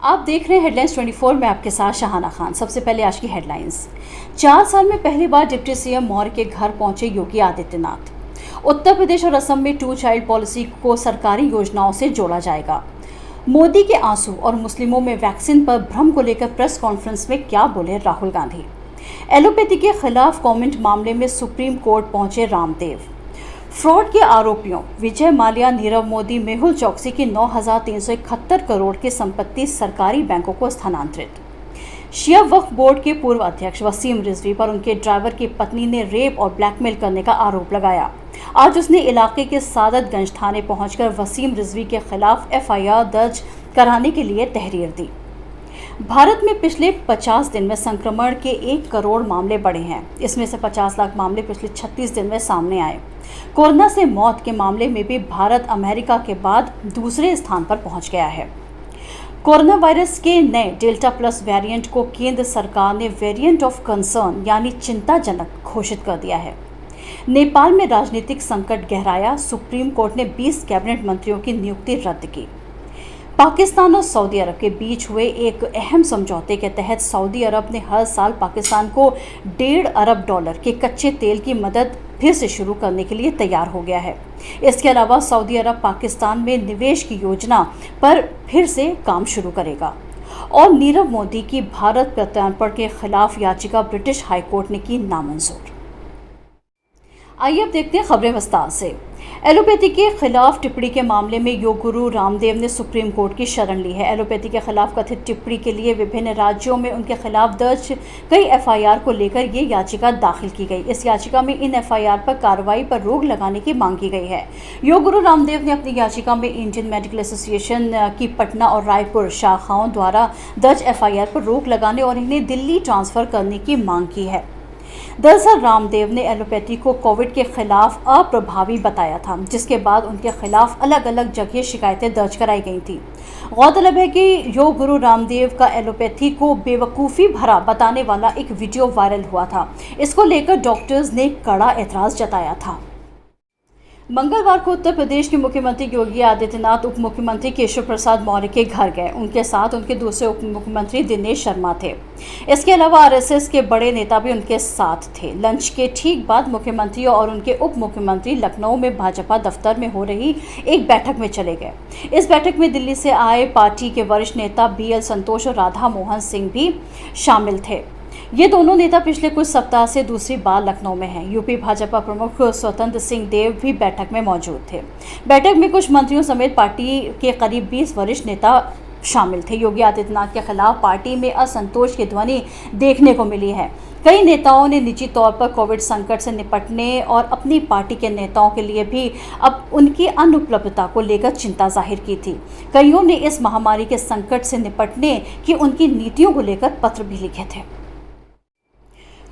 आप देख रहे हैं हेडलाइंस 24 में आपके साथ शहाना खान। सबसे पहले आज की हेडलाइंस। 4 साल में पहली बार डिप्टी सीएम मौर्य के घर पहुंचे योगी आदित्यनाथ। उत्तर प्रदेश और असम में 2 चाइल्ड पॉलिसी को सरकारी योजनाओं से जोड़ा जाएगा। मोदी के आंसू और मुस्लिमों में वैक्सीन पर भ्रम को लेकर प्रेस कॉन्फ्रेंस में क्या बोले राहुल गांधी। एलोपैथी के खिलाफ कमेंट मामले में सुप्रीम कोर्ट पहुंचे रामदेव। फ्रॉड के आरोपियों विजय माल्या, नीरव मोदी, मेहुल चौकसी की 9,371 करोड़ की संपत्ति सरकारी बैंकों को स्थानांतरित। शिया वक्फ बोर्ड के पूर्व अध्यक्ष वसीम रिजवी पर उनके ड्राइवर की पत्नी ने रेप और ब्लैकमेल करने का आरोप लगाया। आज उसने इलाके के सादतगंज थाने पहुंचकर वसीम रिजवी के खिलाफ एफआईआर दर्ज कराने के लिए तहरीर दी। भारत में पिछले 50 दिन में संक्रमण के 1 करोड़ मामले बढ़े हैं। इसमें से 50 लाख मामले पिछले 36 दिन में सामने आए। कोरोना से मौत के मामले में भी भारत अमेरिका के बाद दूसरे स्थान पर पहुंच गया है। कोरोना वायरस के नए डेल्टा प्लस वेरिएंट को केंद्र सरकार ने वेरिएंट ऑफ कंसर्न यानी चिंताजनक घोषित कर दिया है। नेपाल में राजनीतिक संकट गहराया। सुप्रीम कोर्ट ने 20 कैबिनेट मंत्रियों की नियुक्ति रद्द की। पाकिस्तान और सऊदी अरब के बीच हुए एक अहम समझौते के तहत सऊदी अरब ने हर साल पाकिस्तान को $1.5 अरब के कच्चे तेल की मदद फिर से शुरू करने के लिए तैयार हो गया है। इसके अलावा सऊदी अरब पाकिस्तान में निवेश की योजना पर फिर से काम शुरू करेगा। और नीरव मोदी की भारत प्रत्यार्पण के खिलाफ याचिका ब्रिटिश हाईकोर्ट ने की नामंजूर। आइए अब देखते हैं खबरें विस्तार से। एलोपैथी के खिलाफ टिप्पणी के मामले में योग गुरु रामदेव ने सुप्रीम कोर्ट की शरण ली है। एलोपैथी के खिलाफ कथित टिप्पणी के लिए विभिन्न राज्यों में उनके खिलाफ दर्ज कई एफआईआर को लेकर ये याचिका दाखिल की गई। इस याचिका में इन एफआईआर पर कार्रवाई पर रोक लगाने की मांग की गई है। योग गुरु रामदेव ने अपनी याचिका में इंडियन मेडिकल एसोसिएशन की पटना और रायपुर शाखाओं द्वारा दर्ज एफआईआर पर रोक लगाने और इन्हें दिल्ली ट्रांसफर करने की मांग की है। दरअसल रामदेव ने एलोपैथी को कोविड के खिलाफ अप्रभावी बताया था, जिसके बाद उनके खिलाफ अलग अलग जगह शिकायतें दर्ज कराई गई थी। गौरतलब है कि योग गुरु रामदेव का एलोपैथी को बेवकूफ़ी भरा बताने वाला एक वीडियो वायरल हुआ था। इसको लेकर डॉक्टर्स ने कड़ा एतराज़ जताया था। मंगलवार को उत्तर प्रदेश के मुख्यमंत्री योगी आदित्यनाथ उप मुख्यमंत्री केशव प्रसाद मौर्य के घर गए। उनके साथ उनके दूसरे उप मुख्यमंत्री दिनेश शर्मा थे। इसके अलावा आरएसएस के बड़े नेता भी उनके साथ थे। लंच के ठीक बाद मुख्यमंत्री और उनके उप मुख्यमंत्री लखनऊ में भाजपा दफ्तर में हो रही एक बैठक में चले गए। इस बैठक में दिल्ली से आए पार्टी के वरिष्ठ नेता BL संतोष और राधा मोहन सिंह भी शामिल थे। ये दोनों नेता पिछले कुछ सप्ताह से दूसरी बार लखनऊ में हैं। यूपी भाजपा प्रमुख स्वतंत्र सिंह देव भी बैठक में मौजूद थे। बैठक में कुछ मंत्रियों समेत पार्टी के करीब 20 वरिष्ठ नेता शामिल थे। योगी आदित्यनाथ के खिलाफ पार्टी में असंतोष की ध्वनि देखने को मिली है। कई नेताओं ने निजी तौर पर कोविड संकट से निपटने और अपनी पार्टी के नेताओं के लिए भी अब उनकी अनुपलब्धता को लेकर चिंता जाहिर की थी। कईयों ने इस महामारी के संकट से निपटने की उनकी नीतियों को लेकर पत्र भी लिखे थे।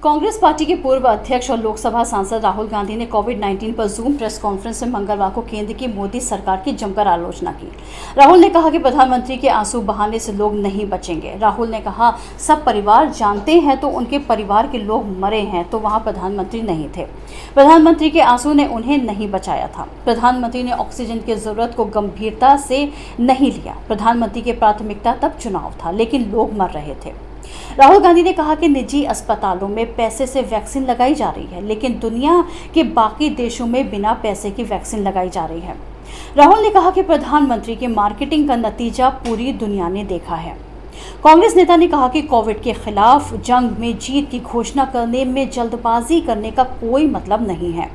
कांग्रेस पार्टी के पूर्व अध्यक्ष और लोकसभा सांसद राहुल गांधी ने कोविड-19 पर जूम प्रेस कॉन्फ्रेंस में मंगलवार को केंद्र की मोदी सरकार की जमकर आलोचना की। राहुल ने कहा कि प्रधानमंत्री के आंसू बहाने से लोग नहीं बचेंगे। राहुल ने कहा, सब परिवार जानते हैं तो उनके परिवार के लोग मरे हैं तो वहां प्रधानमंत्री नहीं थे। प्रधानमंत्री के आंसू ने उन्हें नहीं बचाया था। प्रधानमंत्री ने ऑक्सीजन की जरूरत को गंभीरता से नहीं लिया। प्रधानमंत्री की प्राथमिकता तब चुनाव था, लेकिन लोग मर रहे थे। राहुल गांधी ने कहा कि निजी अस्पतालों में पैसे से वैक्सीन लगाई जा रही है, लेकिन दुनिया के बाकी देशों में बिना पैसे की वैक्सीन लगाई जा रही है। राहुल ने कहा कि प्रधानमंत्री की मार्केटिंग का नतीजा पूरी दुनिया ने देखा है। कांग्रेस नेता ने कहा कि कोविड के खिलाफ जंग में जीत की घोषणा करने में जल्दबाजी करने का कोई मतलब नहीं है।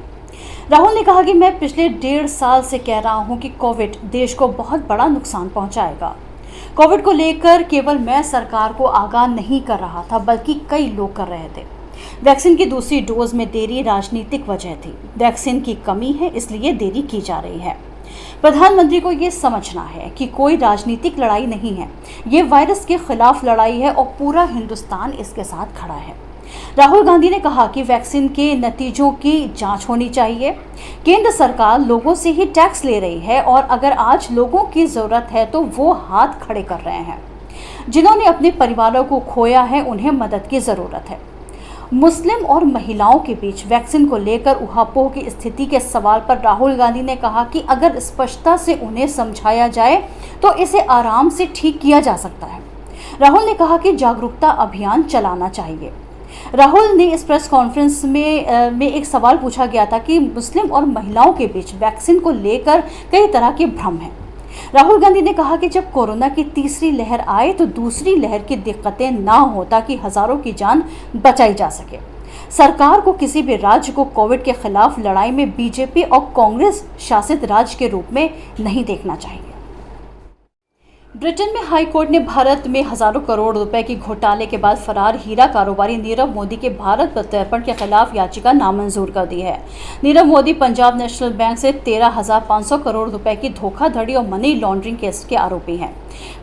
राहुल ने कहा कि मैं पिछले 1.5 साल से कह रहा हूं कि कोविड देश को बहुत बड़ा नुकसान पहुंचाएगा। कोविड को लेकर केवल मैं सरकार को आगाह नहीं कर रहा था, बल्कि कई लोग कर रहे थे। वैक्सीन की दूसरी डोज में देरी राजनीतिक वजह थी। वैक्सीन की कमी है, इसलिए देरी की जा रही है। प्रधानमंत्री को ये समझना है कि कोई राजनीतिक लड़ाई नहीं है, ये वायरस के खिलाफ लड़ाई है और पूरा हिंदुस्तान इसके साथ खड़ा है। राहुल गांधी ने कहा कि वैक्सीन के नतीजों की जांच होनी चाहिए। केंद्र सरकार लोगों से ही टैक्स ले रही है और अगर आज लोगों की जरूरत है तो वो हाथ खड़े कर रहे हैं। जिन्होंने अपने परिवारों को खोया है उन्हें मदद की जरूरत है। मुस्लिम और महिलाओं के बीच वैक्सीन को लेकर उहापोह की स्थिति के सवाल पर राहुल गांधी ने कहा कि अगर स्पष्टता से उन्हें समझाया जाए तो इसे आराम से ठीक किया जा सकता है। राहुल ने कहा कि जागरूकता अभियान चलाना चाहिए। राहुल ने इस प्रेस कॉन्फ्रेंस में एक सवाल पूछा गया था कि मुस्लिम और महिलाओं के बीच वैक्सीन को लेकर कई तरह के भ्रम हैं। राहुल गांधी ने कहा कि जब कोरोना की तीसरी लहर आए तो दूसरी लहर की दिक्कतें ना हो ताकि हजारों की जान बचाई जा सके। सरकार को किसी भी राज्य को कोविड के खिलाफ लड़ाई में बीजेपी और कांग्रेस शासित राज्य के रूप में नहीं देखना चाहिए। ब्रिटेन में हाई कोर्ट ने भारत में हजारों करोड़ रुपए की घोटाले के बाद फरार हीरा कारोबारी नीरव मोदी के भारत प्रत्यर्पण के खिलाफ याचिका नामंजूर कर दी है। नीरव मोदी पंजाब नेशनल बैंक से 13,500 करोड़ रुपए की धोखाधड़ी और मनी लॉन्ड्रिंग केस के आरोपी हैं।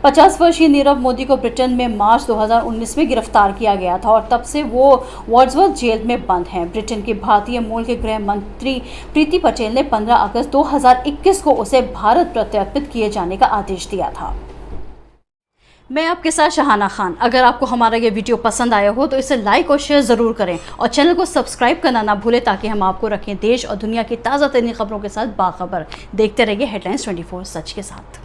50 वर्षीय नीरव मोदी को ब्रिटेन में मार्च 2019 में गिरफ्तार किया गया था और तब से वो वर्ड्सवर्थ जेल में बंद हैं। ब्रिटेन की भारतीय मूल के गृह मंत्री प्रीति पटेल ने 15 अगस्त 2021 को उसे भारत प्रत्यर्पित किए जाने का आदेश दिया था। मैं आपके साथ शहाना खान। अगर आपको हमारा ये वीडियो पसंद आया हो तो इसे लाइक और शेयर ज़रूर करें और चैनल को सब्सक्राइब करना ना भूलें ताकि हम आपको रखें देश और दुनिया की ताज़ा तरीन खबरों के साथ बाखबर। देखते रहिए हेडलाइंस 24 सच के साथ।